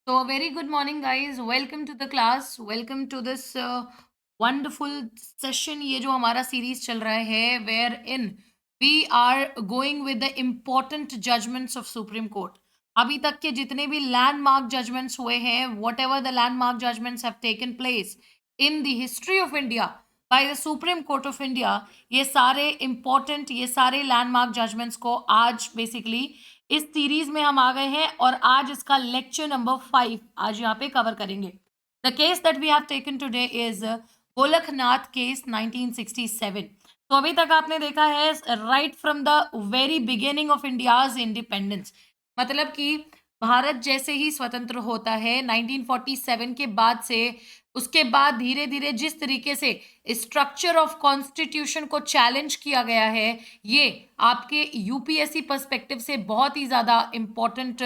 So, a very good morning, guys. Welcome to the class. Welcome to this wonderful session. ये जो हमारा series चल रहा है, where in we are going with the important judgments of Supreme Court. अभी तक के जितने भी landmark judgments हुए हैं, whatever the landmark judgments have taken place in the history of India by the Supreme Court of India, ये सारे important, ये सारे landmark judgments को आज basically इस सीरीज में हम आ गए हैं और आज इसका लेक्चर नंबर 5 आज यहाँ पे कवर करेंगे। The case that we have taken today is Golaknath case 1967। तो अभी तक आपने देखा है right from the very beginning of India's independence, मतलब कि भारत जैसे ही स्वतंत्र होता है 1947 के बाद से, उसके बाद धीरे धीरे जिस तरीके से स्ट्रक्चर ऑफ कॉन्स्टिट्यूशन को चैलेंज किया गया है, ये आपके यूपीएससी पर्सपेक्टिव से बहुत ही ज़्यादा इम्पोर्टेंट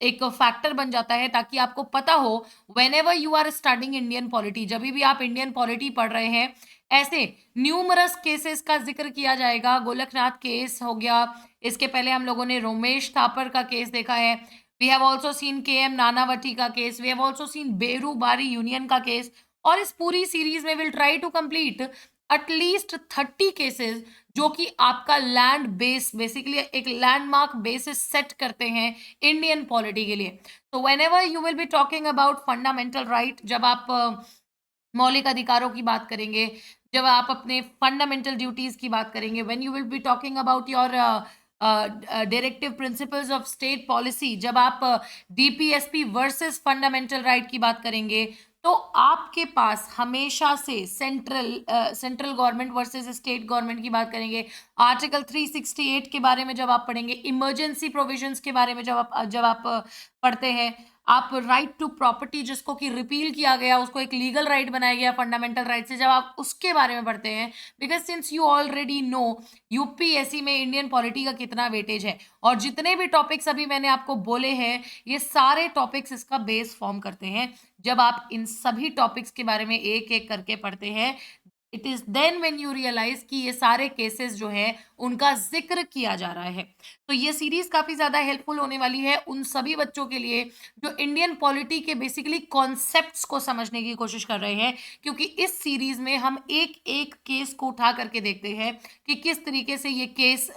एक फैक्टर बन जाता है, ताकि आपको पता हो whenever you are studying Indian polity, जब भी आप इंडियन पॉलिटी पढ़ रहे हैं, ऐसे न्यूमरस केसेस का जिक्र किया जाएगा। गोलकनाथ केस हो गया, इसके पहले हम लोगों ने रोमेश थापर का केस देखा है। We have also seen K M Nanavati का case, we have also seen Berubari बारी यूनियन का केस, और इस पूरी सीरीज में will try to complete at least 30 cases जो कि आपका लैंड बेस बेसिकली एक लैंडमार्क बेसिस सेट करते हैं इंडियन पॉलिटी के लिए। तो whenever you will be talking about fundamental right, जब आप मौलिक अधिकारों की बात करेंगे, जब आप अपने फंडामेंटल ड्यूटीज की बात करेंगे, when you will be talking about your directive principles of state policy, जब आप डीपीएसपी वर्सेस फंडामेंटल राइट की बात करेंगे, तो आपके पास हमेशा से central government versus state government की बात करेंगे, आर्टिकल 368 के बारे में जब आप पढ़ेंगे, इमरजेंसी प्रोविजंस के बारे में जब आप पढ़ते हैं, आप राइट टू प्रॉपर्टी जिसको कि रिपील किया गया, उसको एक लीगल राइट बनाया गया फंडामेंटल राइट से, जब आप उसके बारे में पढ़ते हैं, because since you already know UPSC में इंडियन पॉलिटी का कितना वेटेज है, और जितने भी टॉपिक्स अभी मैंने आपको बोले हैं, ये सारे टॉपिक्स इसका बेस फॉर्म करते हैं। जब आप इन सभी टॉपिक्स के बारे में एक एक करके पढ़ते हैं, it is then when you realise कि ये सारे केसेस जो है उनका जिक्र किया जा रहा है। तो ये सीरीज काफी ज्यादा हेल्पफुल होने वाली है उन सभी बच्चों के लिए जो इंडियन पॉलिटी के बेसिकली कॉन्सेप्ट्स को समझने की कोशिश कर रहे हैं, क्योंकि इस सीरीज में हम एक एक केस को उठा करके देखते हैं कि किस तरीके से ये केस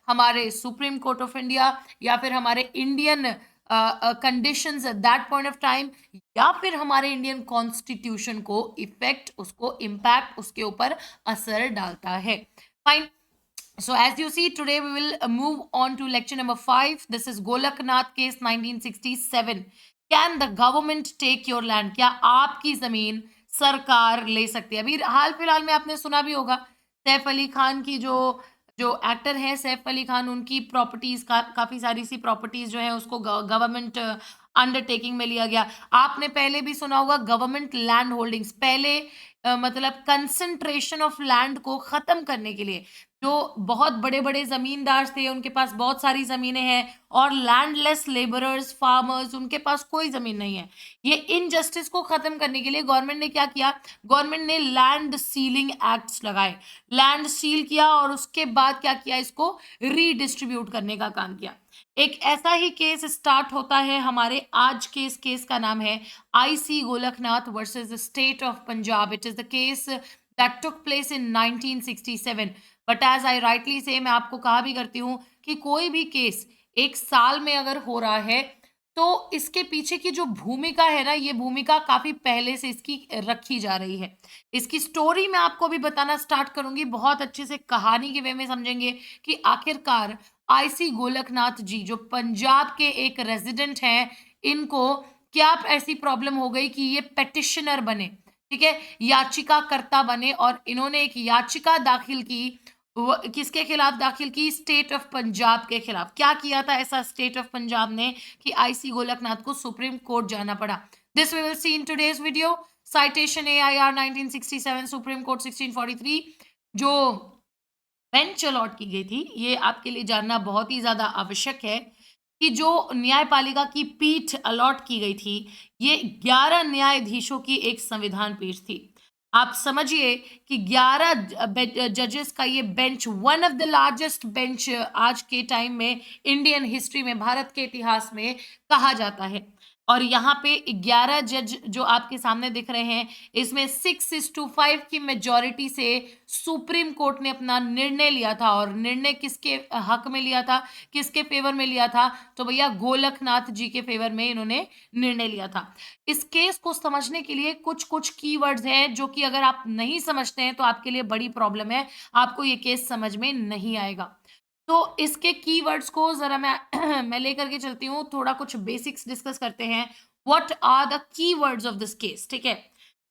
हमारे सुप्रीम कोर्ट ऑफ इंडिया या फिर हमारे Indian conditions at that point of time, या फिर हमारे इंडियन कॉन्स्टिट्यूशन को इफेक्ट, उसको इम्पैक्ट, उसके ऊपर असर डालता है। Fine. So as you see, today we will move on to lecture number 5. This is Golaknath case 1967. Can the government take your land? क्या आपकी जमीन सरकार ले सकती है? अभी हाल फिलहाल में आपने सुना भी होगा, सैफ अली खान की जो जो एक्टर है सैफ अली खान, उनकी प्रॉपर्टीज काफी सारी सी प्रॉपर्टीज जो है उसको गवर्नमेंट अंडरटेकिंग में लिया गया। आपने पहले भी सुना होगा गवर्नमेंट लैंड होल्डिंग्स, पहले मतलब कंसंट्रेशन ऑफ लैंड को खत्म करने के लिए जो बहुत बड़े-बड़े ज़मींदार थे, उनके पास बहुत सारी ज़मीनें हैं, और लैंडलेस लेबरर्स, फार्मर्स, उनके पास कोई ज़मीन नहीं है। ये इनजस्टिस को ख़त्म करने के लिए गवर्नमेंट ने क्या किया? गवर्नमेंट ने लैंड सीलिंग एक्ट्स लगाए। लैंड सील किया और उसके बाद क्या किया? इसको रीडिस्ट्रीब्यूट करने का काम किया। एक ऐसा ही केस स्टार्ट होता है हमारे आज के इस केस का नाम है IC Golaknath versus the state of Punjab. It is the case that took place in 1967। But as I rightly say, मैं आपको कहा भी करती हूँ कि कोई भी केस एक साल में अगर हो रहा है, तो इसके पीछे की जो भूमिका है ना, ये भूमिका काफी पहले से इसकी रखी जा रही है। इसकी स्टोरी मैं आपको भी बताना स्टार्ट करूंगी, बहुत अच्छे से कहानी के वे में समझेंगे कि आखिरकार आईसी गोलकनाथ जी जो पंजाब के एक रेजिडेंट हैं, इनको क्या ऐसी प्रॉब्लम हो गई कि ये पेटिशनर बने, ठीक है, याचिकाकर्ता बने, और इन्होंने एक याचिका दाखिल की। किसके खिलाफ दाखिल की? स्टेट ऑफ पंजाब के खिलाफ। क्या किया था ऐसा स्टेट ऑफ पंजाब ने कि आईसी गोलकनाथ को सुप्रीम कोर्ट जाना पड़ा? This we will see in today's video. Citation AIR 1967, supreme court 1643, जो बेंच अलॉट की गई थी, ये आपके लिए जानना बहुत ही ज्यादा आवश्यक है कि जो न्यायपालिका की पीठ अलॉट की गई थी, ये 11 न्यायाधीशों की एक संविधान पीठ थी। आप समझिए कि 11 जजेस का ये bench one of the largest bench आज के टाइम में इंडियन हिस्ट्री में, भारत के इतिहास में कहा जाता है। और यहाँ पे 11 जज जो आपके सामने दिख रहे हैं, इसमें 6-5 की मेजॉरिटी से सुप्रीम कोर्ट ने अपना निर्णय लिया था। और निर्णय किसके हक में लिया था, किसके फेवर में लिया था? तो भैया गोलकनाथ जी के फेवर में इन्होंने निर्णय लिया था। इस केस को समझने के लिए कुछ कुछ कीवर्ड्स हैं जो कि अगर आप नहीं समझते हैं तो आपके लिए बड़ी प्रॉब्लम है, आपको ये केस समझ में नहीं आएगा। तो इसके कीवर्ड्स को ज़रा मैं मैं लेकर के चलती हूँ, थोड़ा कुछ बेसिक्स डिस्कस करते हैं। What are the keywords of this case, ठीक है?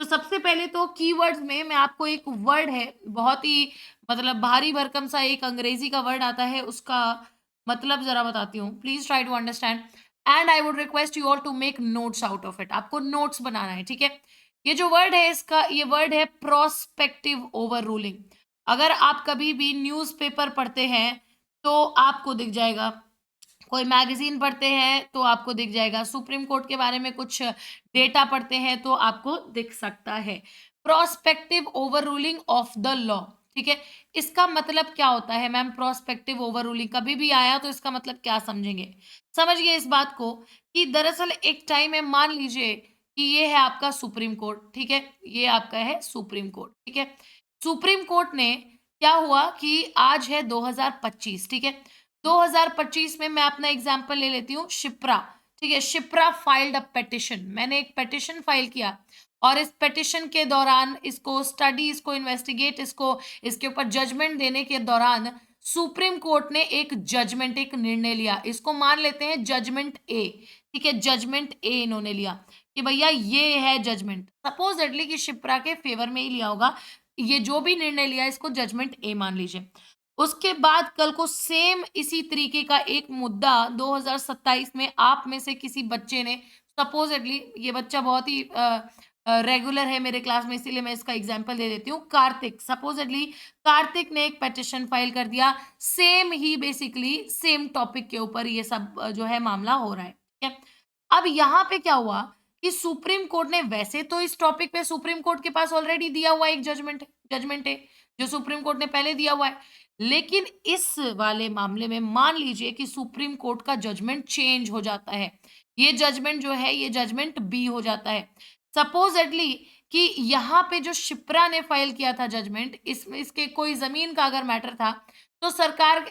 तो सबसे पहले तो कीवर्ड्स में मैं आपको एक वर्ड है, बहुत ही मतलब भारी भरकम सा एक अंग्रेजी का वर्ड आता है, उसका मतलब ज़रा बताती हूँ। Please try to understand and I would request you all to make notes out of it. आपको नोट्स बनाना है, ठीक है? ये जो वर्ड है, इसका ये वर्ड है प्रोस्पेक्टिव ओवररूलिंग। अगर आप कभी भी न्यूज़पेपर पढ़ते हैं तो आपको दिख जाएगा, कोई मैगज़ीन पढ़ते हैं तो आपको दिख जाएगा, सुप्रीम कोर्ट के बारे में कुछ डेटा पढ़ते हैं तो आपको दिख सकता है। प्रोस्पेक्टिव ओवररूलिंग ऑफ द लॉ, ठीक है? इसका मतलब क्या होता है मैम? प्रोस्पेक्टिव ओवररूलिंग कभी भी आया तो इसका मतलब क्या समझेंगे? समझिए इस बात को कि दरअसल एक टाइम है, मान लीजिए कि ये है आपका सुप्रीम कोर्ट, ठीक है? ये आपका है सुप्रीम कोर्ट, ठीक है? सुप्रीम कोर्ट ने क्या हुआ कि आज है 2025, ठीक है? 2025 में मैं अपना एग्जांपल ले लेती हूँ, शिप्रा, ठीक है? शिप्रा फाइल्ड अ पिटिशन, मैंने एक पिटिशन फाइल किया और इस पिटिशन के दौरान इसको स्टडी, इसको इन्वेस्टिगेट, इसको इसके ऊपर जजमेंट देने के दौरान सुप्रीम कोर्ट ने एक जजमेंट, एक निर्णय लिया। इसको मान लेते हैं जजमेंट ए, ठीक है? जजमेंट ए इन्होंने लिया कि भैया ये है जजमेंट, सपोजेटली कि शिप्रा के फेवर में ही लिया होगा। ये जो भी निर्णय लिया इसको जजमेंट ए मान लीजिए। उसके बाद कल को सेम इसी तरीके का एक मुद्दा 2027 में आप में से किसी बच्चे ने, सपोजेटली ये बच्चा बहुत ही रेगुलर है मेरे क्लास में, इसीलिए मैं इसका एग्जांपल दे देती हूँ। कार्तिक, सपोजेटली कार्तिक ने एक पिटिशन फाइल कर दिया, सेम ही बेसिकली सेम टॉपिक के ऊपर ये सब जो है मामला हो रहा है, ठीक है? अब यहाँ पे क्या हुआ कि सुप्रीम कोर्ट ने, वैसे तो इस टॉपिक पे सुप्रीम कोर्ट के पास ऑलरेडी दिया हुआ एक जजमेंट है जो सुप्रीम कोर्ट ने पहले दिया हुआ है। लेकिन इस वाले मामले में मान लीजिए कि सुप्रीम कोर्ट का जजमेंट चेंज हो जाता है, ये जजमेंट जो है ये जजमेंट बी हो जाता है। सपोजेटली कि यहाँ पे जो शिप्रा ने फाइल किया था जजमेंट, इसमें इसके कोई जमीन का अगर मैटर था तो सरकार,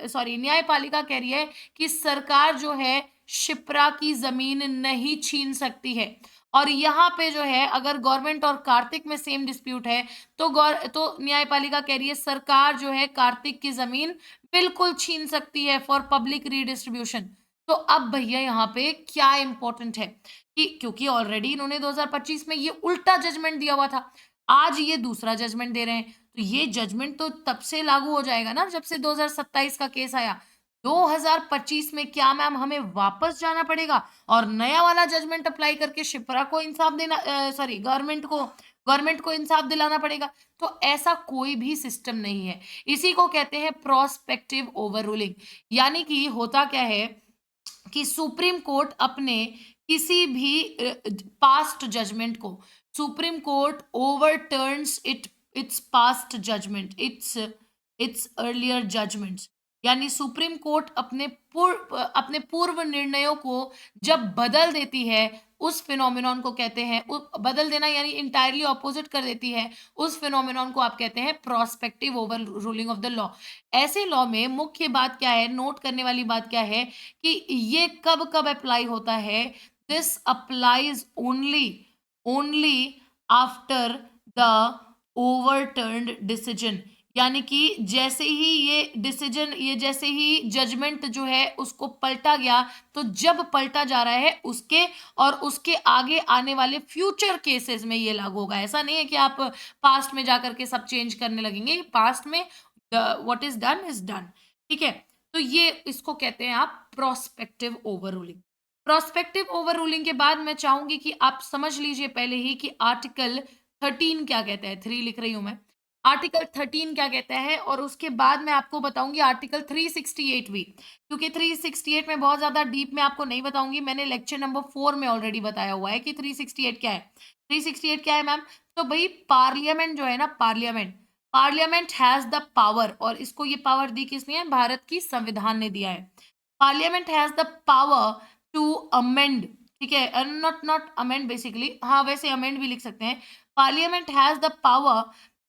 सॉरी, न्यायपालिका कह रही है कि सरकार जो है शिप्रा की जमीन नहीं छीन सकती है। और यहाँ पे जो है अगर गवर्नमेंट और कार्तिक में सेम डिस्प्यूट है तो तो न्यायपालिका कह रही है सरकार जो है कार्तिक की जमीन बिल्कुल छीन सकती है फॉर पब्लिक रीडिस्ट्रीब्यूशन। तो अब भैया यहाँ पे क्या इंपॉर्टेंट है कि क्योंकि ऑलरेडी इन्होंने 2025 में ये उल्टा जजमेंट दिया हुआ था, आज ये दूसरा जजमेंट दे रहे हैं, तो ये जजमेंट तो तब से लागू हो जाएगा ना जब से 2027 का केस आया। 2025 में क्या मैम हमें वापस जाना पड़ेगा और नया वाला जजमेंट अप्लाई करके शिप्रा को इंसाफ देना, सॉरी, गवर्नमेंट को इंसाफ दिलाना पड़ेगा? तो ऐसा कोई भी सिस्टम नहीं है। इसी को कहते हैं प्रोस्पेक्टिव ओवर रूलिंग। यानी कि होता क्या है कि सुप्रीम कोर्ट अपने किसी भी पास्ट जजमेंट को, supreme court overturns its past judgment, its earlier judgments. यानी सुप्रीम कोर्ट अपने पूर्व निर्णयों को जब बदल देती है, उस फिनोमिनॉन को कहते हैं, बदल देना यानी इंटायरली ऑपोजिट कर देती है, उस फिनोमिनॉन को आप कहते हैं prospective over ruling of the law. ऐसे लॉ में मुख्य बात क्या है, नोट करने वाली बात क्या है कि ये कब कब अप्लाई होता है? This applies only only after the ओवरटर्न्ड decision. यानी कि जैसे ही ये डिसीजन, ये जैसे ही जजमेंट जो है उसको पलटा गया, तो जब पलटा जा रहा है उसके और उसके आगे आने वाले फ्यूचर केसेस में ये लागू होगा। ऐसा नहीं है कि आप पास्ट में जाकर के सब चेंज करने लगेंगे, पास्ट में व्हाट इज डन, ठीक है? तो ये इसको कहते हैं आप prospective over ruling. Prospective over ruling के बाद मैं चाहूंगी कि आप समझ लीजिए पहले ही कि आर्टिकल 13 क्या कहता है। 3 लिख रही हूं मैं, आर्टिकल 13 क्या कहता है, और उसके बाद मैं आपको बताऊंगी आर्टिकल 368 भी, क्योंकि 368 में बहुत ज्यादा डीप में आपको नहीं बताऊंगी, मैंने लेक्चर नंबर 4 में ऑलरेडी बताया हुआ है कि 368 क्या है। 368 क्या है मैम? तो भाई पार्लियामेंट जो है ना, पार्लियामेंट हैज द पावर, और इसको ये पावर दी किसने है? भारत की संविधान ने दिया है। Parliament has the power to amend, ठीक है, नॉट नॉट अमेंड बेसिकली, हाँ वैसे अमेंड भी लिख सकते हैं। Parliament has the power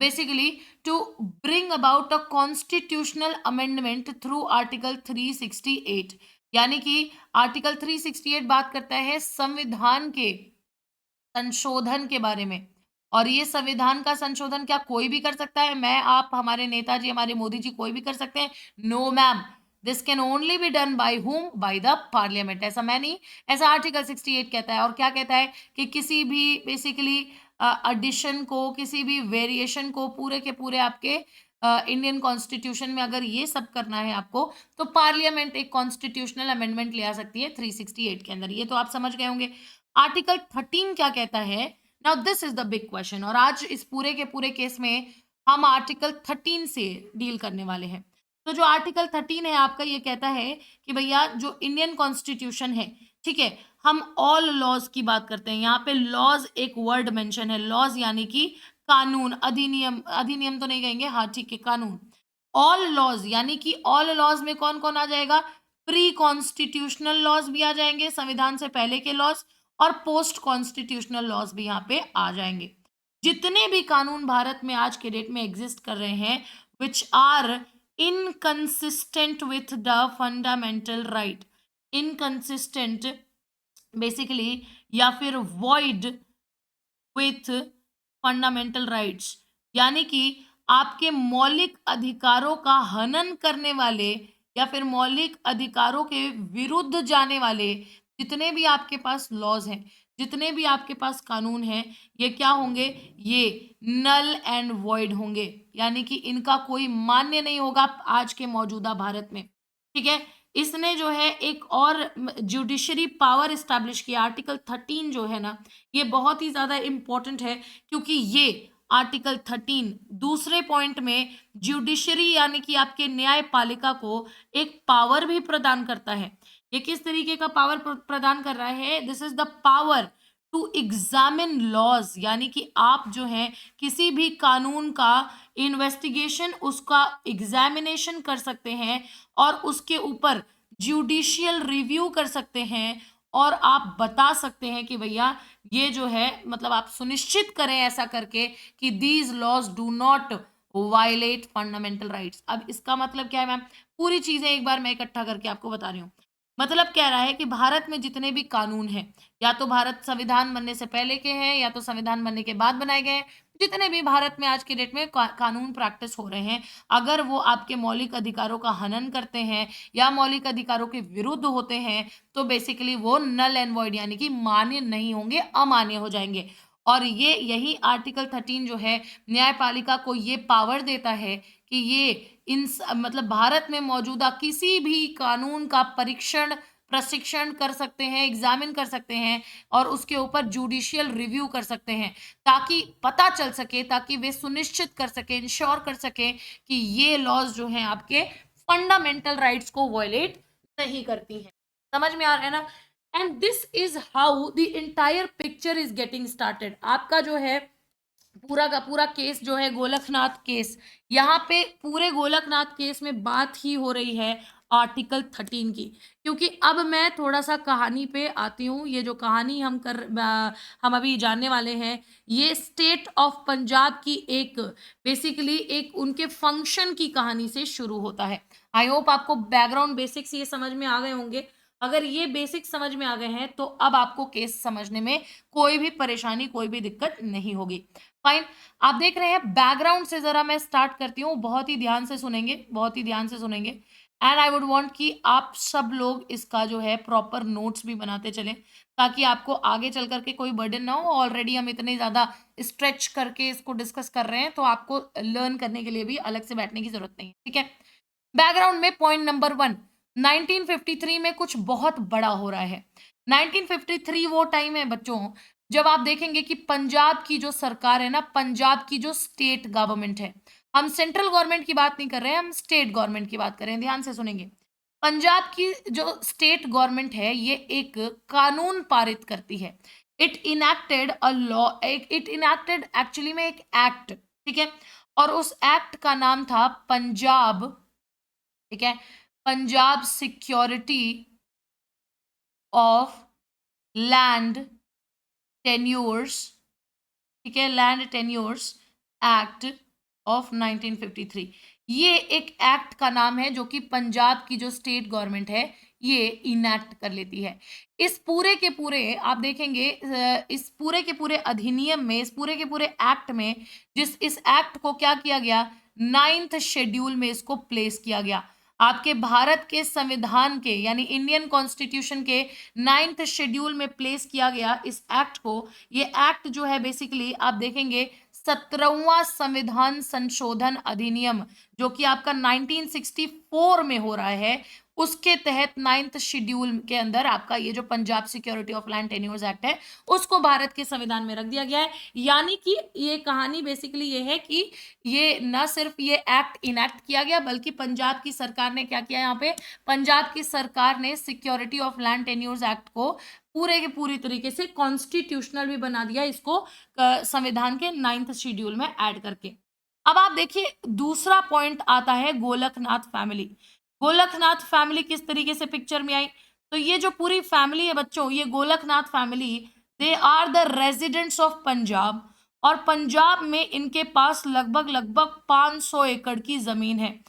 basically to bring about a constitutional amendment through article 368। यानी कि आर्टिकल 368 बात करता है संविधान के संशोधन के बारे में। और ये संविधान का संशोधन क्या कोई भी कर सकता है? मैं, आप, हमारे नेताजी, हमारे मोदी जी कोई भी कर सकते हैं? No ma'am, this can only be done by whom? By the parliament. ऐसा मैं नहीं, ऐसा आर्टिकल 68 कहता है। और क्या कहता है कि किसी भी बेसिकली एडिशन को, किसी भी वेरिएशन को पूरे के पूरे आपके इंडियन कॉन्स्टिट्यूशन में अगर ये सब करना है आपको, तो पार्लियामेंट एक कॉन्स्टिट्यूशनल अमेंडमेंट ले आ सकती है 368 के अंदर। ये तो आप समझ गए होंगे। आर्टिकल 13 क्या कहता है? Now this is the big question, और आज इस पूरे के पूरे केस में हम आर्टिकल 13 से डील करने वाले हैं। तो जो आर्टिकल 13 है आपका, ये कहता है कि भैया जो इंडियन कॉन्स्टिट्यूशन है, ठीक है, हम ऑल लॉज की बात करते हैं। यहाँ पे लॉज एक वर्ड मेंशन है, लॉज यानी कि कानून, अधिनियम, अधिनियम तो नहीं कहेंगे, हाँ ठीक है, कानून। ऑल लॉज यानी कि ऑल लॉज में कौन कौन आ जाएगा? प्री कॉन्स्टिट्यूशनल लॉज भी आ जाएंगे, संविधान से पहले के लॉज, और पोस्ट कॉन्स्टिट्यूशनल लॉज भी यहाँ पे आ जाएंगे। जितने भी कानून भारत में आज के डेट में एग्जिस्ट कर रहे हैं, which are inconsistent with the fundamental right, inconsistent basically, या फिर वॉइड विथ फंडामेंटल राइट्स, यानी कि आपके मौलिक अधिकारों का हनन करने वाले या फिर मौलिक अधिकारों के विरुद्ध जाने वाले जितने भी आपके पास लॉज हैं, जितने भी आपके पास कानून हैं, ये क्या होंगे? ये नल एंड वॉइड होंगे, यानी कि इनका कोई मान्य नहीं होगा आज के मौजूदा भारत में। ठीक है, इसने जो है एक और जुडिशरी पावर इस्टेब्लिश किया। आर्टिकल 13 जो है ना, ये बहुत ही ज्यादा इंपॉर्टेंट है, क्योंकि ये आर्टिकल 13 दूसरे पॉइंट में जुडिशरी यानी कि आपके न्यायपालिका को एक पावर भी प्रदान करता है। ये किस तरीके का पावर प्रदान कर रहा है? This is the power to examine laws, यानी कि आप जो है किसी भी कानून का इन्वेस्टिगेशन, उसका एग्जामिनेशन कर सकते हैं और उसके ऊपर जुडिशियल रिव्यू कर सकते हैं, और आप बता सकते हैं कि भैया ये जो है, मतलब आप सुनिश्चित करें ऐसा करके कि these laws do not violate fundamental rights. अब इसका मतलब क्या है मैम? पूरी चीजें एक बार मैं इकट्ठा करके आपको बता रही हूँ। मतलब कह रहा है कि भारत में जितने भी कानून हैं, या तो भारत संविधान बनने से पहले के हैं या तो संविधान बनने के बाद बनाए गए हैं, जितने भी भारत में आज के डेट में कानून प्रैक्टिस हो रहे हैं, अगर वो आपके मौलिक अधिकारों का हनन करते हैं या मौलिक अधिकारों के विरुद्ध होते हैं, तो बेसिकली वो नल एंड वॉइड यानी कि मान्य नहीं होंगे, अमान्य हो जाएंगे। और ये यही आर्टिकल 13 जो है न्यायपालिका को ये पावर देता है कि ये मतलब भारत में मौजूदा किसी भी कानून का परीक्षण, प्रशिक्षण कर सकते हैं, एग्जामिन कर सकते हैं, और उसके ऊपर जुडिशियल रिव्यू कर सकते हैं, ताकि पता चल सके, ताकि वे सुनिश्चित कर सके, इंश्योर कर सके कि ये लॉज जो हैं आपके फंडामेंटल राइट्स को वायलेट नहीं करती हैं। समझ में आ रहा है ना? And this is how the entire picture is getting started. आपका जो है पूरा का पूरा केस जो है गोलकनाथ केस, यहाँ पे पूरे गोलकनाथ केस में बात ही हो रही है आर्टिकल 13 की। क्योंकि अब मैं थोड़ा सा कहानी पे आती हूँ। ये जो कहानी हम अभी जानने वाले हैं, ये स्टेट ऑफ पंजाब की एक बेसिकली एक उनके फंक्शन की कहानी से शुरू होता है। आई होप आपको बैकग्राउंड बेसिक्स ये समझ में आ गए होंगे। अगर ये बेसिक्स समझ में आ गए हैं तो अब आपको केस समझने में कोई भी परेशानी, कोई भी दिक्कत नहीं होगी। फाइन, आप देख रहे हैं बैकग्राउंड से जरा मैं स्टार्ट करती हूँ, बहुत ही ध्यान से सुनेंगे, बहुत ही ध्यान से सुनेंगे। एंड आई वुड वांट कि आप सब लोग इसका जो है प्रॉपर नोट्स भी बनाते चलें, ताकि आपको आगे चल करके कोई बर्डन ना हो। ऑलरेडी हम इतने ज़्यादा स्ट्रेच करके इसको डिस्कस कर रहे हैं, तो आपको लर्न करने के लिए भी अलग से बैठने की जरूरत नहीं है। ठीक है, बैकग्राउंड में पॉइंट नंबर 1, 1953 में कुछ बहुत बड़ा हो रहा है। 1953 वो टाइम है बच्चों, जब आप देखेंगे कि पंजाब की जो सरकार है ना, पंजाब की जो स्टेट गवर्नमेंट है, हम सेंट्रल गवर्नमेंट की बात नहीं कर रहे हैं, हम स्टेट गवर्नमेंट की बात कर रहे हैं। ध्यान से सुनेंगे। पंजाब की जो स्टेट गवर्नमेंट है, ये एक कानून पारित करती है। It enacted a law, it enacted actually में एक एक्ट, ठीक है, और उस एक्ट का नाम था पंजाब, ठीक है, Punjab security of land tenures, ठीक है, लैंड टेन्योर्स एक्ट ऑफ 1953। ये एक एक्ट का नाम है जो कि पंजाब की जो स्टेट गवर्नमेंट है ये इनैक्ट कर लेती है। इस पूरे के पूरे आप देखेंगे इस पूरे के पूरे अधिनियम में, इस पूरे के पूरे एक्ट में, इस एक्ट को क्या किया गया, नाइन्थ शेड्यूल में इसको प्लेस किया गया। आपके भारत के संविधान के यानी इंडियन कॉन्स्टिट्यूशन के नाइन्थ शेड्यूल में प्लेस किया गया इस एक्ट को। ये एक्ट जो है बेसिकली आप देखेंगे 17वां संविधान संशोधन अधिनियम जो कि आपका 1964 में हो रहा है, उसके तहत नाइन्थ शेड्यूल के अंदर आपका ये जो Punjab security of land tenures act है उसको भारत के संविधान में रख दिया गया है। यानी कि ये कहानी बेसिकली ये है कि ये न सिर्फ ये एक्ट इनैक्ट किया गया बल्कि पंजाब की सरकार ने क्या किया, यहाँ पे पंजाब की सरकार ने security of land tenures act को पूरे के पूरी तरीके से कॉन्स्टिट्यूशनल भी बना दिया, इसको संविधान के नाइन्थ शेड्यूल में ऐड करके। अब आप देखिए दूसरा पॉइंट आता है गोलकनाथ फैमिली। गोलकनाथ फैमिली किस तरीके से पिक्चर में आई, तो ये जो पूरी फैमिली है बच्चों, ये Golaknath family, they are the residents of Punjab, और पंजाब में इनके पास लगभग लगभग 500 एकड़ की जमीन है।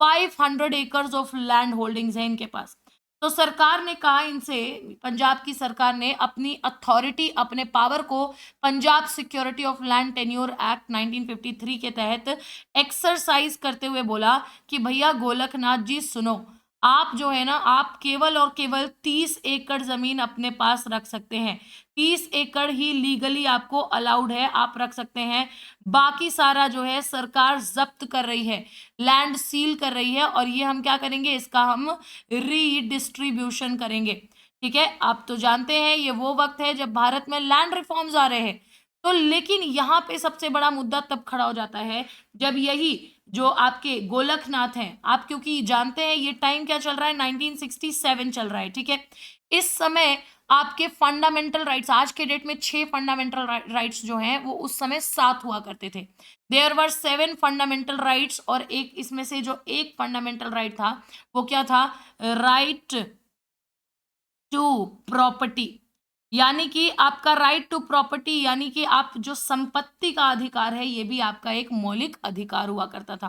500 एकर्स ऑफ लैंड होल्डिंग्स है इनके पास। तो सरकार ने कहा इनसे, पंजाब की सरकार ने अपनी अथॉरिटी, अपने पावर को Punjab security of land tenure act 1953 के तहत एक्सरसाइज करते हुए बोला कि भैया गोलकनाथ जी सुनो, आप जो है ना, आप केवल और केवल 30 एकड़ जमीन अपने पास रख सकते हैं। 30 एकड़ ही लीगली आपको अलाउड है, आप रख सकते हैं। बाकी सारा जो है सरकार जब्त कर रही है, लैंड सील कर रही है, और ये हम क्या करेंगे, इसका हम रीडिस्ट्रीब्यूशन करेंगे। ठीक है, आप तो जानते हैं ये वो वक्त है जब भारत में लैंड रिफॉर्म्स आ रहे हैं। तो लेकिन यहाँ पे सबसे बड़ा मुद्दा तब खड़ा हो जाता है जब यही जो आपके गोलकनाथ हैं, आप क्योंकि जानते हैं ये टाइम क्या चल रहा है, 1967 चल रहा है, ठीक है। इस समय आपके फंडामेंटल राइट्स, आज के डेट में 6 फंडामेंटल राइट्स जो हैं वो उस समय 7 हुआ करते थे। देयर वर 7 फंडामेंटल राइट्स, और एक इसमें से जो एक फंडामेंटल राइट था वो क्या था, राइट टू प्रॉपर्टी। यानी कि आपका राइट टू प्रॉपर्टी, यानी कि आप जो संपत्ति का अधिकार है ये भी आपका एक मौलिक अधिकार हुआ करता था।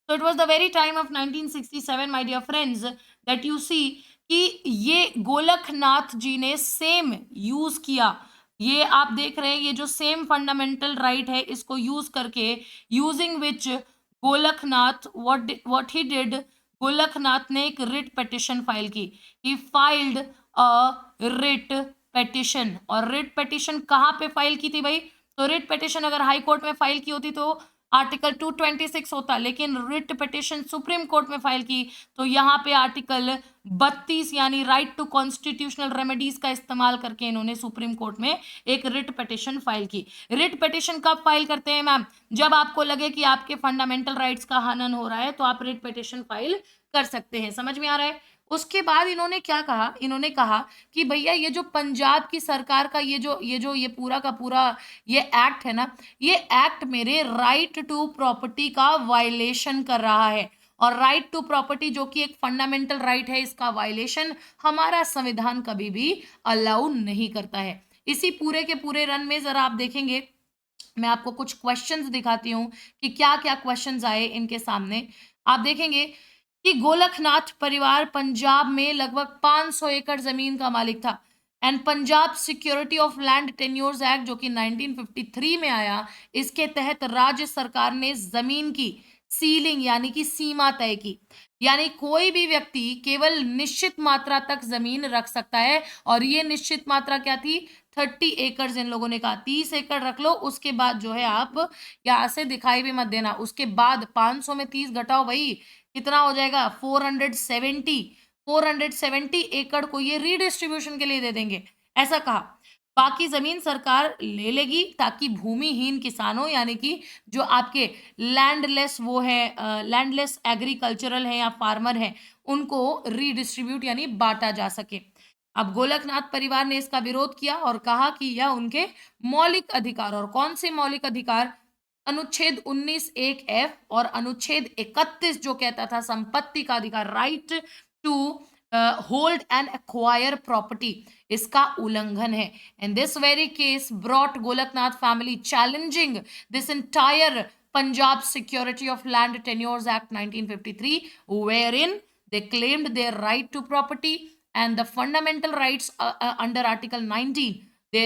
तो it was the very time of 1967 my dear friends that you see कि ये गोलकनाथ जी ने सेम यूज किया। ये आप देख रहे हैं, ये जो सेम फंडामेंटल राइट है इसको यूज करके, using which Golaknath what he did, Golaknath ने एक रिट पिटिशन फाइल की। ही फाइल्ड अ रिट पेटिशन। और रिट पेटिशन कहाँ पे फाइल की थी भाई, तो रिट पेटिशन अगर हाई कोर्ट में फाइल की होती तो आर्टिकल 226 होता, लेकिन रिट पिटिशन सुप्रीम कोर्ट में फाइल की तो यहाँ पे आर्टिकल 32 यानी राइट टू कॉन्स्टिट्यूशनल रेमेडीज का इस्तेमाल करके इन्होंने सुप्रीम कोर्ट में एक रिट पिटिशन फाइल की। रिट पिटिशन कब फाइल करते हैं मैम, जब आपको लगे कि आपके फंडामेंटल राइट्स का हनन हो रहा है तो आप रिट पिटिशन फाइल कर सकते हैं। समझ में आ रहा है। उसके बाद इन्होंने क्या कहा, इन्होंने कहा कि भैया ये जो पंजाब की सरकार का ये पूरा का पूरा ये एक्ट है ना, ये एक्ट मेरे राइट टू प्रॉपर्टी का वायलेशन कर रहा है, और राइट टू प्रॉपर्टी जो कि एक फंडामेंटल राइट है, इसका वायलेशन हमारा संविधान कभी भी अलाउ नहीं करता है। इसी पूरे के पूरे रन में जरा आप देखेंगे, मैं आपको कुछ क्वेश्चंस दिखाती हूँ कि क्या क्या क्वेश्चंस आए इनके सामने। आप देखेंगे कि गोलकनाथ परिवार पंजाब में लगभग 500 एकड़ जमीन का मालिक था, and Punjab security of land tenures act जो कि 1953 में आया, इसके तहत राज्य सरकार ने जमीन की सीलिंग यानी कि सीमा तय की। यानी कोई भी व्यक्ति केवल निश्चित मात्रा तक जमीन रख सकता है, और ये निश्चित मात्रा क्या थी, 30 एकड़। इन लोगों ने कहा 30 एकड़ रख लो, उसके बाद जो है आप यहाँ से दिखाई भी मत देना। उसके बाद 500 में 30 घटाओ भाई, कितना हो जाएगा, 470 एकड़ को ये रीडिस्ट्रीब्यूशन के लिए दे देंगे, ऐसा कहा। बाकी जमीन सरकार ले लेगी ताकि भूमिहीन किसानों यानी कि जो आपके लैंडलेस वो है, लैंडलेस एग्रीकल्चरल है या फार्मर है, उनको रीडिस्ट्रीब्यूट यानी बांटा जा सके। अब गोलकनाथ परिवार ने इसका विरोध किया और कहा कि यह उनके मौलिक अधिकार, और कौन से मौलिक अधिकार, अनुच्छेद 19 एक एफ और अनुच्छेद 31 जो कहता था संपत्ति का अधिकार, right to hold and acquire property, इसका उल्लंघन है। And this very case brought Golaknath family challenging this entire Punjab Security of Land Tenures Act 1953, wherein they claimed their right to property and the fundamental rights under Article 19 they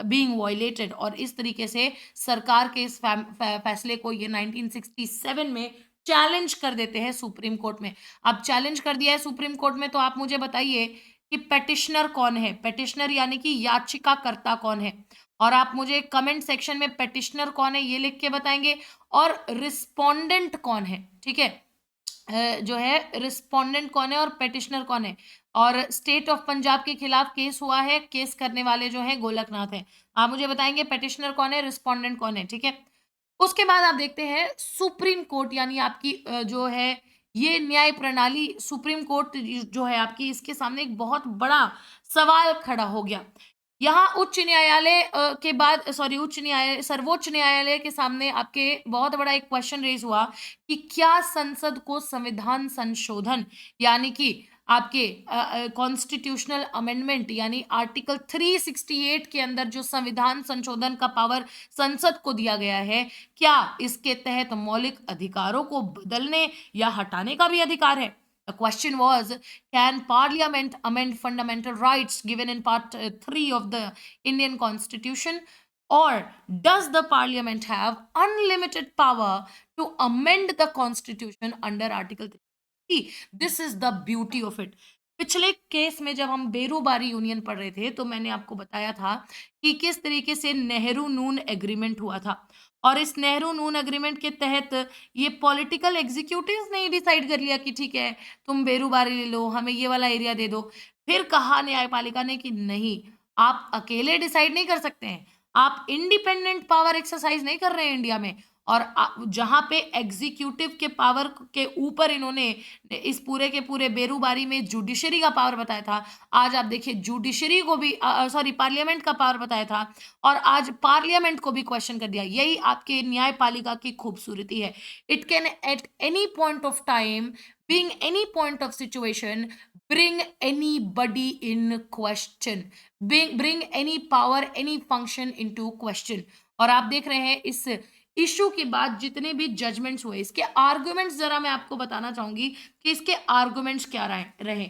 being violated। और इस तरीके से सरकार के इस फैसले को ये 1967 में चैलेंज कर देते हैं सुप्रीम कोर्ट में। अब चैलेंज कर दिया है सुप्रीम कोर्ट में, तो आप मुझे बताइए कि पेटिशनर कौन है? पेटिशनर यानी कि याचिकाकर्ता कौन है? और आप मुझे कमेंट सेक्शन में पेटिशनर कौन है ये लिख के बताएंगे, और रिस्पोंडेंट कौन है। ठीक है, जो है रिस्पोंडेंट कौन है और पेटिशनर कौन है। और स्टेट ऑफ पंजाब के खिलाफ केस हुआ है, केस करने वाले जो है गोलकनाथ है। आप मुझे बताएंगे पेटिशनर कौन है, रिस्पोंडेंट कौन है। ठीक है, उसके बाद आप देखते हैं सुप्रीम कोर्ट, यानी आपकी जो है ये न्याय प्रणाली सुप्रीम कोर्ट जो है आपकी, इसके सामने एक बहुत बड़ा सवाल खड़ा हो गया। यहाँ उच्च न्यायालय के बाद उच्च न्यायालय सर्वोच्च न्यायालय के सामने आपके बहुत बड़ा एक क्वेश्चन रेज हुआ कि क्या संसद को संविधान संशोधन यानी कि आपके कॉन्स्टिट्यूशनल अमेंडमेंट यानी आर्टिकल 368 के अंदर जो संविधान संशोधन का पावर संसद को दिया गया है, क्या इसके तहत मौलिक अधिकारों को बदलने या हटाने का भी अधिकार है? The question was, can Parliament amend fundamental rights given in Part 3 of the Indian Constitution, or does the Parliament have unlimited power to amend the Constitution under Article 3? This is the beauty of it. पिछले case में जब हम Berubari union पढ़ रहे थे तो मैंने आपको बताया था कि किस तरीके से नेहरू नून एग्रीमेंट हुआ था, और इस नेहरू नून एग्रीमेंट के तहत ये पॉलिटिकल एग्जीक्यूटिव्स ने डिसाइड कर लिया कि ठीक है तुम बेरूबारी ले लो, हमें ये वाला एरिया दे दो। फिर कहा न्यायपालिका ने कि नहीं, आप अकेले डिसाइड नहीं कर सकते हैं, आप इंडिपेंडेंट पावर एक्सरसाइज नहीं कर रहे हैं इंडिया में। और जहां पे एग्जीक्यूटिव के पावर के ऊपर इन्होंने इस पूरे के पूरे बेरूबारी में जुडिशरी का पावर बताया था, आज आप देखिए जुडिशरी को भी पार्लियामेंट का पावर बताया था, और आज पार्लियामेंट को भी क्वेश्चन कर दिया। यही आपके न्यायपालिका की खूबसूरती है। It can at any point of time, being any point of situation, bring anybody in question, bring any power, any function into question। और आप देख रहे हैं इस इशू के बाद जितने भी जजमेंट्स हुए, इसके आर्गुमेंट्स जरा मैं आपको बताना चाहूंगी कि इसके आर्गुमेंट्स क्या रहे।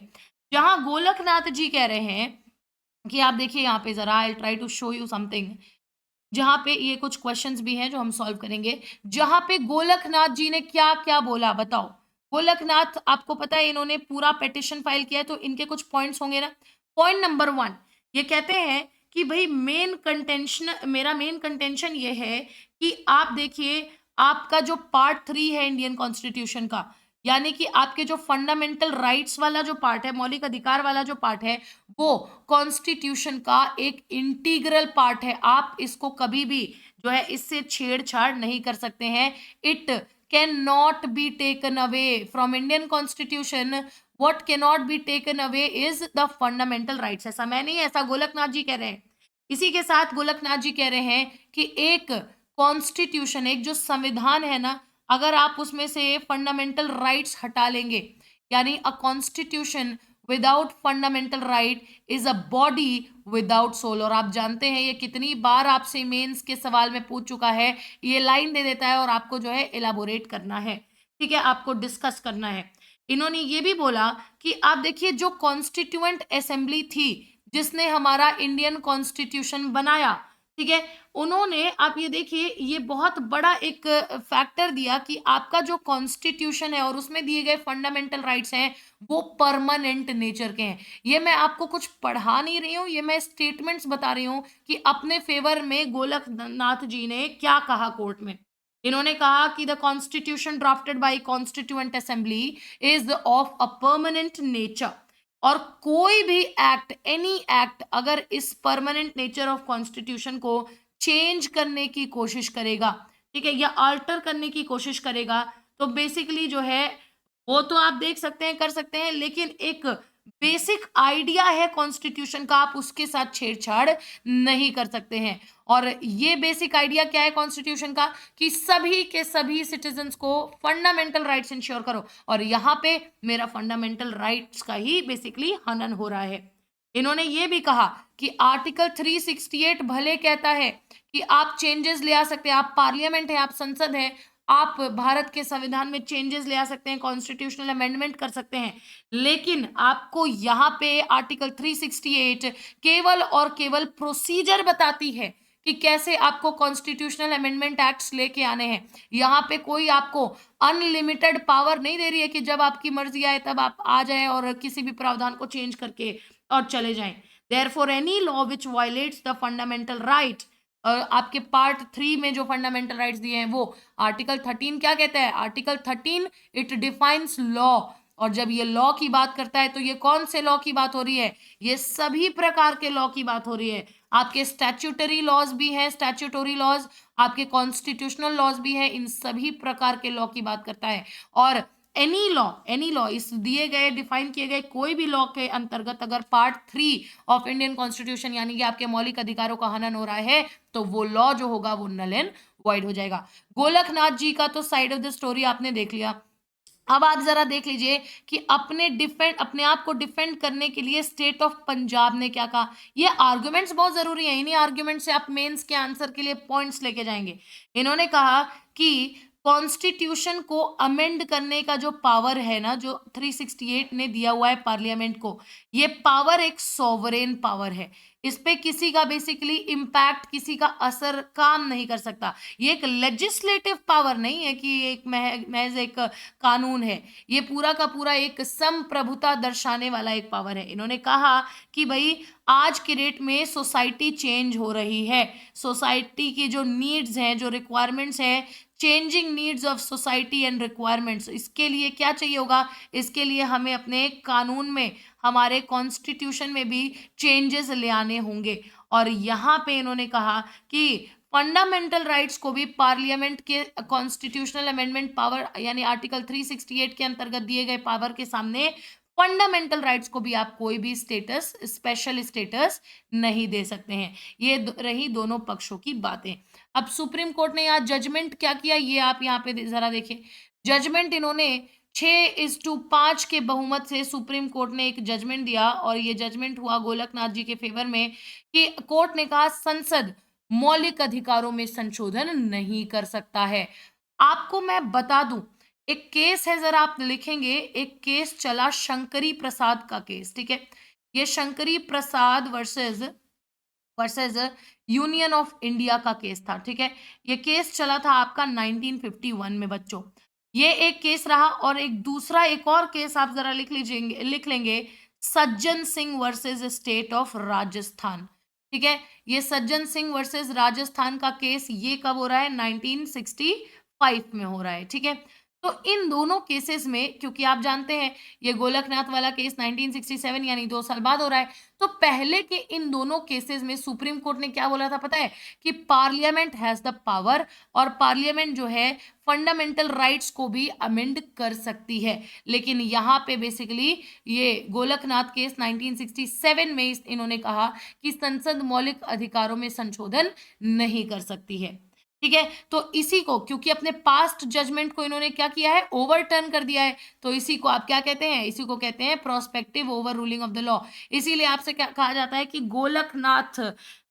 जहां गोलकनाथ जी कह रहे हैं कि आप देखिए यहाँ पे जरा, I try to show you something, जहां पे ये कुछ क्वेश्चंस भी हैं जो हम सॉल्व करेंगे। जहां पे गोलकनाथ जी ने क्या क्या बोला बताओ। गोलकनाथ, आपको पता है इन्होंने पूरा पिटीशन फाइल किया है तो इनके कुछ पॉइंट्स होंगे ना। पॉइंट नंबर 1 ये कहते हैं कि भाई मेरा मेन कंटेंशन ये है कि आप देखिए आपका जो पार्ट 3 है इंडियन कॉन्स्टिट्यूशन का, यानी कि आपके जो फंडामेंटल राइट्स वाला जो पार्ट है, मौलिक अधिकार वाला जो पार्ट है, वो कॉन्स्टिट्यूशन का एक इंटीग्रल पार्ट है। आप इसको कभी भी जो है इससे छेड़छाड़ नहीं कर सकते हैं। It can not be taken away from Indian constitution. What can not be taken away is the fundamental rights. ऐसा मैं नहीं, ऐसा गोलकनाथ जी कह रहे हैं। इसी के साथ गोलकनाथ जी कह रहे हैं कि एक कॉन्स्टिट्यूशन, एक जो संविधान है ना, अगर आप उसमें से फंडामेंटल राइट्स हटा लेंगे, यानी a constitution without fundamental right is a body without soul. और आप जानते हैं ये कितनी बार आपसे मेंस के सवाल में पूछ चुका है। ये लाइन दे देता है और आपको जो है एलाबोरेट करना है, ठीक है, आपको डिस्कस करना है। इन्होंने ये भी बोला कि आप देखिए जो कॉन्स्टिट्यूएंट असेंबली थी जिसने हमारा इंडियन कॉन्स्टिट्यूशन बनाया, ठीक है, उन्होंने, आप ये देखिए, ये बहुत बड़ा एक फैक्टर दिया कि आपका जो कॉन्स्टिट्यूशन है और उसमें दिए गए फंडामेंटल राइट्स हैं वो परमानेंट नेचर के हैं। ये मैं आपको कुछ पढ़ा नहीं रही हूँ, ये मैं स्टेटमेंट्स बता रही हूँ कि अपने फेवर में गोलकनाथ जी ने क्या कहा कोर्ट में। इन्होंने कहा कि the constitution drafted bye constituent assembly is of a permanent nature. और कोई भी एक्ट, एनी एक्ट, अगर इस परमानेंट नेचर ऑफ कॉन्स्टिट्यूशन को चेंज करने की कोशिश करेगा, ठीक है, या अल्टर करने की कोशिश करेगा, तो बेसिकली जो है वो तो आप देख सकते हैं, कर सकते हैं, लेकिन एक बेसिक आइडिया है कॉन्स्टिट्यूशन का, आप उसके साथ छेड़छाड़ नहीं कर सकते हैं। और ये बेसिक आइडिया क्या है कॉन्स्टिट्यूशन का, कि सभी के सभी सिटीजन्स को फंडामेंटल राइट्स इंश्योर करो, और यहाँ पे मेरा फंडामेंटल राइट्स का ही बेसिकली हनन हो रहा है। इन्होंने ये भी कहा कि आर्टिकल 368 भले कहता है कि आप चेंजेस ले आ सकते हैं, आप पार्लियामेंट है, आप संसद है, आप भारत के संविधान में चेंजेस ले आ सकते हैं, कॉन्स्टिट्यूशनल अमेंडमेंट कर सकते हैं, लेकिन आपको यहाँ पे आर्टिकल 368 केवल और केवल प्रोसीजर बताती है कि कैसे आपको कॉन्स्टिट्यूशनल अमेंडमेंट एक्ट्स लेके आने हैं। यहाँ पे कोई आपको अनलिमिटेड पावर नहीं दे रही है कि जब आपकी मर्जी आए तब आप आ जाएं और किसी भी प्रावधान को चेंज करके और चले जाएं। Therefore any law which violets the fundamental right, आपके पार्ट 3 में जो फंडामेंटल राइट्स दिए हैं वो आर्टिकल 13 क्या कहता है, आर्टिकल 13 इट डिफाइंस लॉ। और जब ये लॉ की बात करता है तो ये कौन से लॉ की बात हो रही है, ये सभी प्रकार के लॉ की बात हो रही है। आपके स्टैट्यूटरी लॉज भी हैं, स्टैट्यूटोरी लॉज, आपके कॉन्स्टिट्यूशनल लॉज भी है, इन सभी प्रकार के लॉ की बात करता है। और एनी लॉ इस दिए गए डिफाइन किए गए कोई भी लॉ के अंतर्गत अगर पार्ट 3 ऑफ इंडियन कॉन्स्टिट्यूशन यानी कि आपके मौलिक अधिकारों का हनन हो रहा है तो वो लॉ जो होगा वो नल एंड वॉइड हो जाएगा। गोलकनाथ जी का तो साइड ऑफ द स्टोरी आपने देख लिया। अब आप जरा देख लीजिए कि अपने आप को डिफेंड करने के लिए स्टेट ऑफ पंजाब ने क्या कहा। ये आर्गुमेंट्स बहुत जरूरी हैं, इन्हीं आर्गुमेंट से आप मेंस के आंसर के लिए पॉइंट्स लेके जाएंगे। इन्होंने कहा कि कॉन्स्टिट्यूशन को अमेंड करने का जो पावर है ना, जो 368 ने दिया हुआ है पार्लियामेंट को, ये पावर एक सॉवरेन पावर है। इस पे किसी का बेसिकली इम्पैक्ट, किसी का असर काम नहीं कर सकता। ये एक लेजिस्लेटिव पावर नहीं है कि एक महज एक कानून है, ये पूरा का पूरा एक संप्रभुता दर्शाने वाला एक पावर है। इन्होंने कहा कि भाई आज के डेट में सोसाइटी चेंज हो रही है, सोसाइटी की जो नीड्स हैं, जो रिक्वायरमेंट्स हैं, changing needs of society and requirements, इसके लिए क्या चाहिए होगा, इसके लिए हमें अपने कानून में, हमारे कॉन्स्टिट्यूशन में भी चेंजेस ले आने होंगे। और यहाँ पे इन्होंने कहा कि फंडामेंटल राइट्स को भी पार्लियामेंट के कॉन्स्टिट्यूशनल अमेंडमेंट पावर यानी आर्टिकल 368 के अंतर्गत दिए गए पावर के सामने फंडामेंटल राइट्स को भी आप कोई भी स्टेटस, स्पेशल स्टेटस नहीं दे सकते हैं। ये रही दोनों पक्षों की बातें। अब सुप्रीम कोर्ट ने यहाँ जजमेंट क्या किया, ये आप यहाँ पे जरा देखिए। जजमेंट इन्होंने 6:5 के बहुमत से सुप्रीम कोर्ट ने एक जजमेंट दिया, और ये जजमेंट हुआ गोलकनाथ जी के फेवर में कि कोर्ट ने कहा संसद मौलिक अधिकारों में संशोधन नहीं कर सकता है। आपको मैं बता दूं, एक केस है, जरा आप लिखेंगे, एक केस चला शंकरी प्रसाद का केस, ठीक है। ये Shankari Prasad versus versus union of India का केस था, ठीक है। ये केस चला था आपका 1951 में बच्चों। ये एक केस रहा, और एक दूसरा एक और केस आप जरा लिख लेंगे, Sajjan Singh versus state of Rajasthan, ठीक है। ये सज्जन सिंह वर्सेस राजस्थान का केस ये कब हो रहा है, 1965 में हो रहा है, ठीक है। तो इन दोनों केसेस में, क्योंकि आप जानते हैं ये गोलकनाथ वाला केस 1967 यानी 2 साल बाद हो रहा है, तो पहले के इन दोनों केसेस में सुप्रीम कोर्ट ने क्या बोला था पता है, कि पार्लियामेंट हैज द पावर, और पार्लियामेंट जो है फंडामेंटल राइट्स को भी अमेंड कर सकती है। लेकिन यहाँ पे बेसिकली ये गोलकनाथ केस 1967 में इन्होंने कहा कि संसद मौलिक अधिकारों में संशोधन नहीं कर सकती है, ठीक है। तो इसी को, क्योंकि अपने पास्ट जजमेंट को इन्होंने क्या किया है, ओवरटर्न कर दिया है, तो इसी को आप क्या कहते हैं, इसी को कहते हैं prospective over ruling of the law. इसीलिए आपसे क्या कहा जाता है कि Golaknath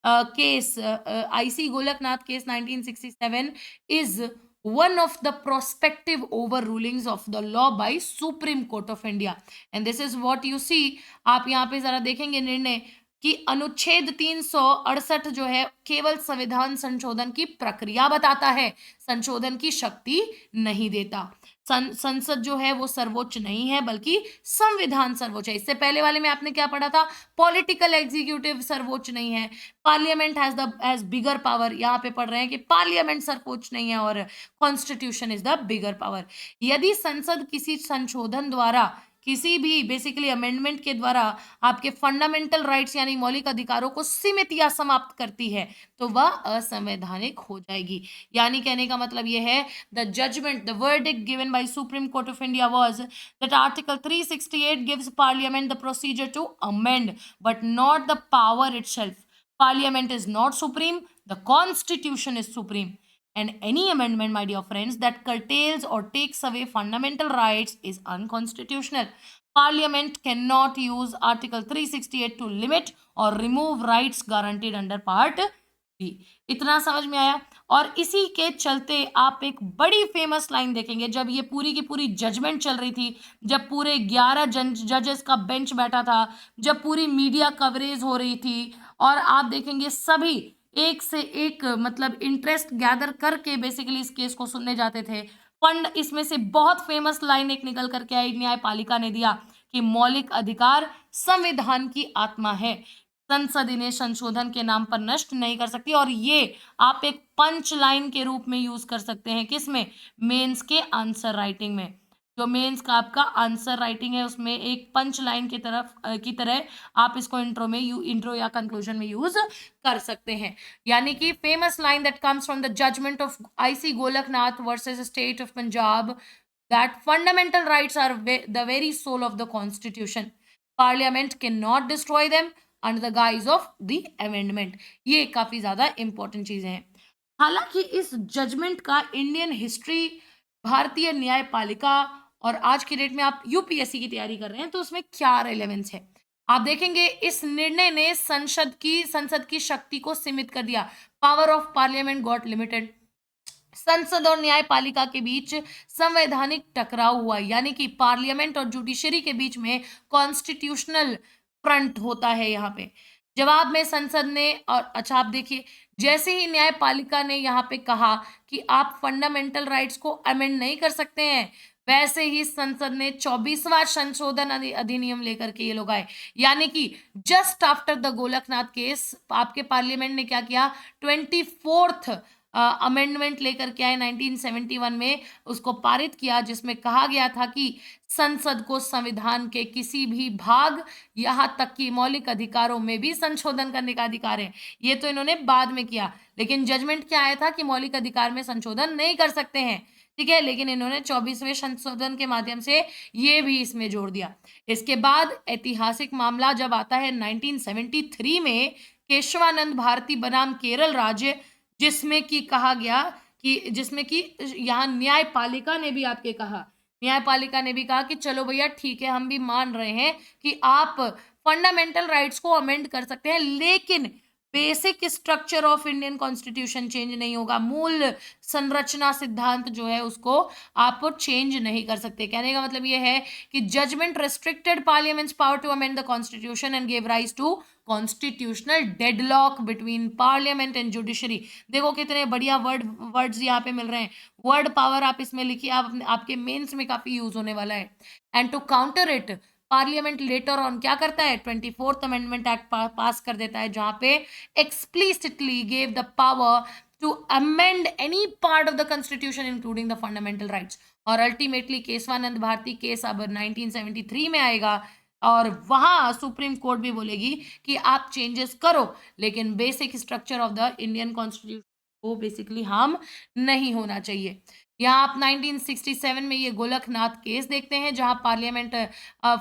case, IC Golaknath case 1967 is one of the prospective overrulings of the law by Supreme Court of India, and this is what you see। आप यहाँ पे जरा देखेंगे निर्णय कि अनुच्छेद 368 जो है केवल संविधान संशोधन की प्रक्रिया बताता है, संशोधन की शक्ति नहीं देता। संसद जो है वो सर्वोच्च नहीं है, बल्कि संविधान सर्वोच्च है। इससे पहले वाले में आपने क्या पढ़ा था, पॉलिटिकल एग्जीक्यूटिव सर्वोच्च नहीं है, पार्लियामेंट हैज बिगर पावर। यहाँ पे पढ़ रहे हैं कि पार्लियामेंट सर्वोच्च नहीं है और constitution is the bigger power. यदि संसद किसी संशोधन द्वारा किसी भी बेसिकली अमेंडमेंट के द्वारा आपके फंडामेंटल राइट्स यानी मौलिक अधिकारों को सीमित या समाप्त करती है तो वह असंवैधानिक हो जाएगी। यानी कहने का मतलब ये है, the judgment, the verdict given by supreme court of India was that article 368 gives parliament the procedure to amend but not the power itself. Parliament is not supreme, the constitution is supreme. And any amendment, my dear friends, that curtails or takes away fundamental rights is unconstitutional. Parliament cannot use Article 368 to limit or remove rights guaranteed under Part B. इतना समझ में आया। और इसी के चलते आप एक बड़ी फेमस लाइन देखेंगे जब ये पूरी की पूरी जजमेंट चल रही थी, जब पूरे 11 जजेस का बेंच बैठा था, जब पूरी मीडिया कवरेज हो रही थी, और आप देखेंगे सभी एक से एक मतलब इंटरेस्ट गैदर करके बेसिकली इस केस को सुनने जाते थे। फंड इसमें से बहुत फेमस लाइन एक निकल करके आई, न्यायपालिका ने दिया कि मौलिक अधिकार संविधान की आत्मा है, संसद इन्हें संशोधन के नाम पर नष्ट नहीं कर सकती। और ये आप एक पंच लाइन के रूप में यूज कर सकते हैं, किसमें? मेंस के आंसर राइटिंग में। जो मेंस का आपका आंसर राइटिंग है उसमें एक पंच लाइन की तरह आप इसको इंट्रो या कंक्लूजन में यूज कर सकते हैं। यानी कि famous line that comes from the judgment of IC Golaknath versus state of Punjab, that fundamental rights are the very soul of the constitution, parliament cannot destroy them under the guise of the amendment. ये काफी ज्यादा important चीजें हैं। हालांकि इस judgement का Indian history, भारतीय न्यायपालिका और आज की डेट में आप यूपीएससी की तैयारी कर रहे हैं तो उसमें क्या रेलेवेंस है, आप देखेंगे इस निर्णय ने संसद की शक्ति को सीमित कर दिया। Power of parliament got limited. संसद और न्यायपालिका के बीच संवैधानिक टकराव हुआ, यानी कि पार्लियामेंट और जुडिशरी के बीच में कॉन्स्टिट्यूशनल फ्रंट होता है यहाँ पे। जवाब में संसद ने, और अच्छा आप देखिए, जैसे ही न्यायपालिका ने यहाँ पे कहा कि आप फंडामेंटल राइट्स को अमेंड नहीं कर सकते हैं, वैसे ही संसद ने 24वां संशोधन अधिनियम लेकर के ये लोग आए। यानी कि just after the Golaknath case आपके पार्लियामेंट ने क्या किया, 24th अमेंडमेंट लेकर के आए 1971 में, उसको पारित किया, जिसमें कहा गया था कि संसद को संविधान के किसी भी भाग, यहाँ तक कि मौलिक अधिकारों में भी संशोधन करने का अधिकार है। ये तो इन्होंने बाद में किया, लेकिन जजमेंट क्या आया था कि मौलिक अधिकार में संशोधन नहीं कर सकते हैं, ठीक है। लेकिन इन्होंने 24वें संशोधन के माध्यम से ये भी इसमें जोड़ दिया। इसके बाद ऐतिहासिक मामला जब आता है 1973 में, केशवानंद भारती बनाम केरल राज्य, जिसमें कि कहा गया जिसमें कि यहाँ न्यायपालिका ने भी आपके कहा, न्यायपालिका ने भी कहा कि चलो भैया ठीक है, हम भी मान रहे हैं कि आप फंडामेंटल राइट्स को अमेंड कर सकते हैं, लेकिन basic structure of Indian constitution change नहीं होगा, मूल संरचना सिद्धांत जो है उसको आप चेंज नहीं कर सकते। कहने का मतलब ये है कि judgment restricted parliament's power to amend the constitution and give rise to constitutional deadlock between parliament and judiciary. देखो कितने बढ़िया वर्ड्स यहाँ पे मिल रहे हैं, वर्ड पावर आप इसमें लिखिए, आपके मेंस में काफी यूज होने वाला है। And to counter it, parliament later on क्या करता है, 24th अमेंडमेंट एक्ट पास कर देता है, जहां पे explicitly gave the power to amend any part of the constitution including the fundamental rights. और अल्टीमेटली केशवानंद भारती केस अब 1973 में आएगा, और वहां सुप्रीम कोर्ट भी बोलेगी कि आप चेंजेस करो, लेकिन basic structure of the Indian constitution को बेसिकली हार्म नहीं होना चाहिए। यहाँ आप 1967 में ये गोलकनाथ केस देखते हैं, जहां पार्लियामेंट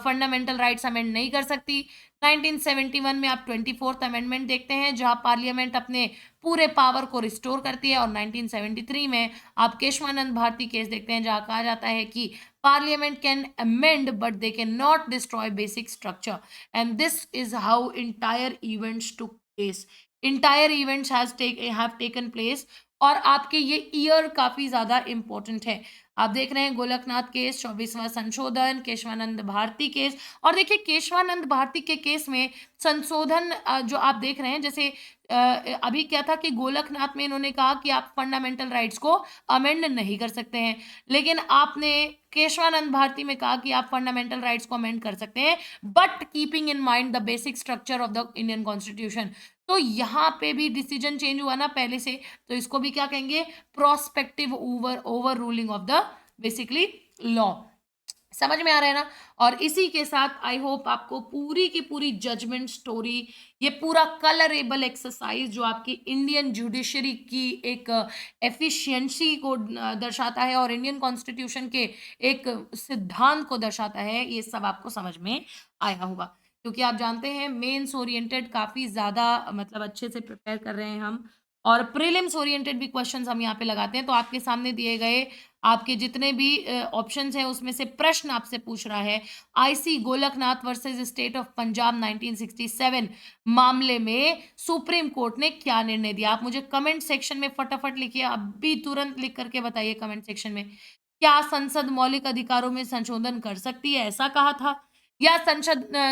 फंडामेंटल राइट्स अमेंड नहीं कर सकती। 1971 में आप 24th अमेंडमेंट देखते हैं, जहां पार्लियामेंट अपने पूरे पावर को रिस्टोर करती है। और 1973 में आप केशवानंद भारती केस देखते हैं, जहां कहा जाता है कि parliament can amend but they can not destroy basic structure, and this is how entire events took place. Entire events have taken place, और आपके ये ईयर काफी ज्यादा इंपॉर्टेंट है। आप देख रहे हैं गोलकनाथ केस, 24वां संशोधन, केशवानंद भारती केस। और देखिए केशवानंद भारती के केस में संशोधन जो आप देख रहे हैं, जैसे अभी क्या था कि गोलकनाथ में इन्होंने कहा कि आप फंडामेंटल राइट्स को अमेंड नहीं कर सकते हैं, लेकिन आपने केशवानंद भारती में कहा कि आप फंडामेंटल राइट्स को अमेंड कर सकते हैं, but keeping in mind the basic structure of the Indian constitution. तो यहाँ पे भी डिसीजन चेंज हुआ ना पहले से, तो इसको भी क्या कहेंगे, prospective over ruling of the basically law. समझ में आ रहा है ना? और इसी के साथ आई होप आपको पूरी की पूरी जजमेंट स्टोरी, ये पूरा कलरेबल एक्सरसाइज जो आपकी इंडियन जुडिशरी की एक एफिशिएंसी को दर्शाता है और इंडियन कॉन्स्टिट्यूशन के एक सिद्धांत को दर्शाता है, ये सब आपको समझ में आया होगा। क्योंकि आप जानते हैं मेंस ओरिएंटेड काफ़ी ज़्यादा मतलब अच्छे से प्रिपेयर कर रहे हैं हम, और प्रीलिम्स ओरिएंटेड भी क्वेश्चंस हम यहाँ पे लगाते हैं। तो आपके सामने दिए गए आपके जितने भी ऑप्शंस हैं उसमें से प्रश्न आपसे पूछ रहा है, IC Golaknath versus state of Punjab 1967 मामले में सुप्रीम कोर्ट ने क्या निर्णय दिया। आप मुझे कमेंट सेक्शन में फटाफट लिखिए, अभी तुरंत लिख करके बताइए कमेंट सेक्शन में, क्या संसद मौलिक अधिकारों में संशोधन कर सकती है, ऐसा कहा था, या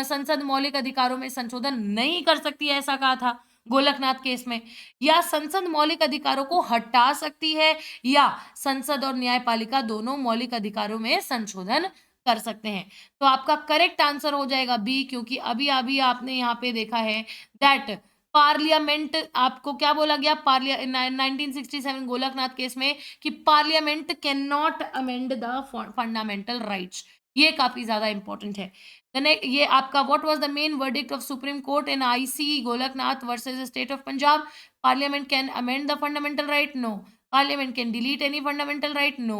संसद मौलिक अधिकारों में संशोधन नहीं कर सकती है, ऐसा कहा था गोलकनाथ केस में, या संसद मौलिक अधिकारों को हटा सकती है, या संसद और न्यायपालिका दोनों मौलिक अधिकारों में संशोधन कर सकते हैं। तो आपका करेक्ट आंसर हो जाएगा बी, क्योंकि अभी अभी आपने यहाँ पे देखा है दैट पार्लियामेंट, आपको क्या बोला गया 1967 गोलकनाथ केस में कि parliament can not amend the fundamental rights. ये काफी ज्यादा इंपॉर्टेंट है। ये आपका what was the main verdict of supreme court in IC Golaknath versus state of Punjab? Parliament can amend the fundamental right? No. Parliament can delete any fundamental right? No.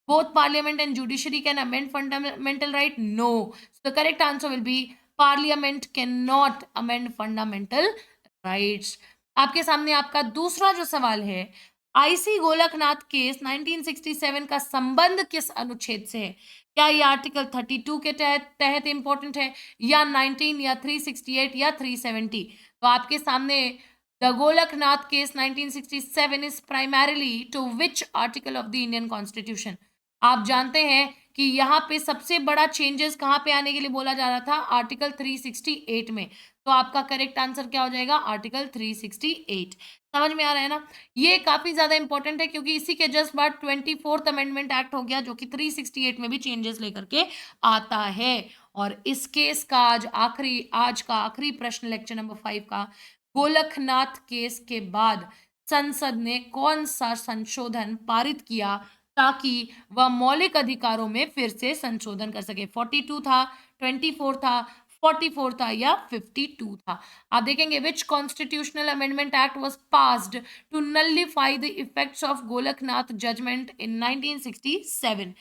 Both Parliament and judiciary can amend fundamental right? No. So the correct answer will be Parliament cannot amend fundamental rights. आपके सामने आपका दूसरा जो सवाल है, IC Golaknath case 1967 का संबंध किस अनुच्छेद से है? क्या ये आर्टिकल 32 के तहत इंपॉर्टेंट है, या 19, या 368, या 370? तो आपके सामने The Golaknath case 1967 is primarily to which article of the Indian Constitution? आप जानते हैं कि यहाँ पे सबसे बड़ा चेंजेस कहाँ पे आने के लिए बोला जा रहा था? आर्टिकल 368 में। तो आपका करेक्ट आंसर क्या हो जाएगा? आर्टिकल 368। समझ में आ रहा है ना? ये काफी ज्यादा इंपॉर्टेंट है क्योंकि इसी के जस्ट बाद 24th अमेंडमेंट एक्ट हो गया जो कि 368 में भी चेंजेस लेकर के आता है। और इस केस का आज का आखिरी प्रश्न लेक्चर नंबर 5 का, गोलकनाथ केस के बाद संसद ने कौन सा संशोधन पारित किया ताकि वह मौलिक अधिकारों में फिर से संशोधन कर सके? 42 था, 24 था, 44 था, या 52 था? आप देखेंगे which constitutional amendment act was passed to nullify the effects of Golaknath judgment in 1967?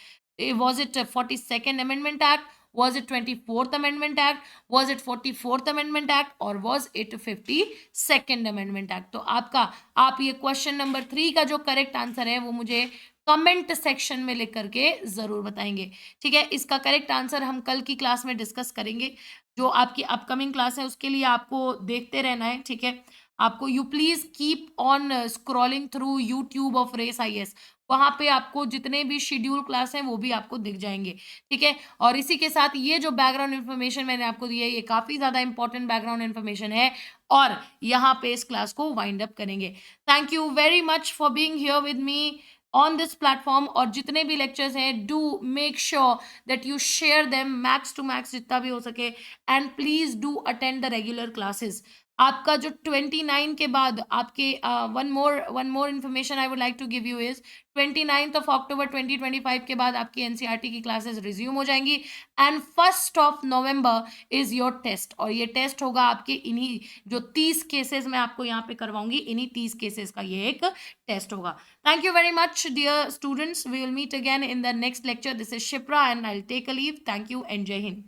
Was it 42nd Amendment Act? Was it 24th Amendment Act? Was it 44th Amendment Act? और was it 52nd Amendment Act? तो आप ये question number 3 का जो correct answer है वो मुझे comment section में लिख करके जरूर बताएंगे। ठीक है, इसका करेक्ट आंसर हम कल की क्लास में डिस्कस करेंगे। जो आपकी अपकमिंग क्लास है उसके लिए आपको देखते रहना है। ठीक है, आपको you please keep on scrolling through YouTube of Race IAS, वहां पे आपको जितने भी शेड्यूल क्लास हैं वो भी आपको दिख जाएंगे। ठीक है, और इसी के साथ ये जो बैकग्राउंड इन्फॉर्मेशन मैंने आपको दी है ये काफी ज्यादा इंपॉर्टेंट बैकग्राउंड इन्फॉर्मेशन है, और यहाँ पे इस क्लास को वाइंड अप करेंगे। Thank you very much for being here with me on this platform, और जितने भी लेक्चर्स हैं do make sure that you share them max to max जितना भी हो सके, and please do attend the regular classes. आपका जो 29 के बाद आपके one more information I would like to give you is 29th of October 2025 के बाद आपकी एनसीईआरटी की क्लासेस रिज्यूम हो जाएंगी, and 1st of November is your test, और ये टेस्ट होगा आपके इन्हीं जो 30 केसेस मैं आपको यहाँ पे करवाऊंगी, इन्हीं 30 केसेस का ये एक टेस्ट होगा। Thank you very much dear students, we will meet again in the next lecture. This is Shipra and I will take a leave. Thank you and जय हिंद।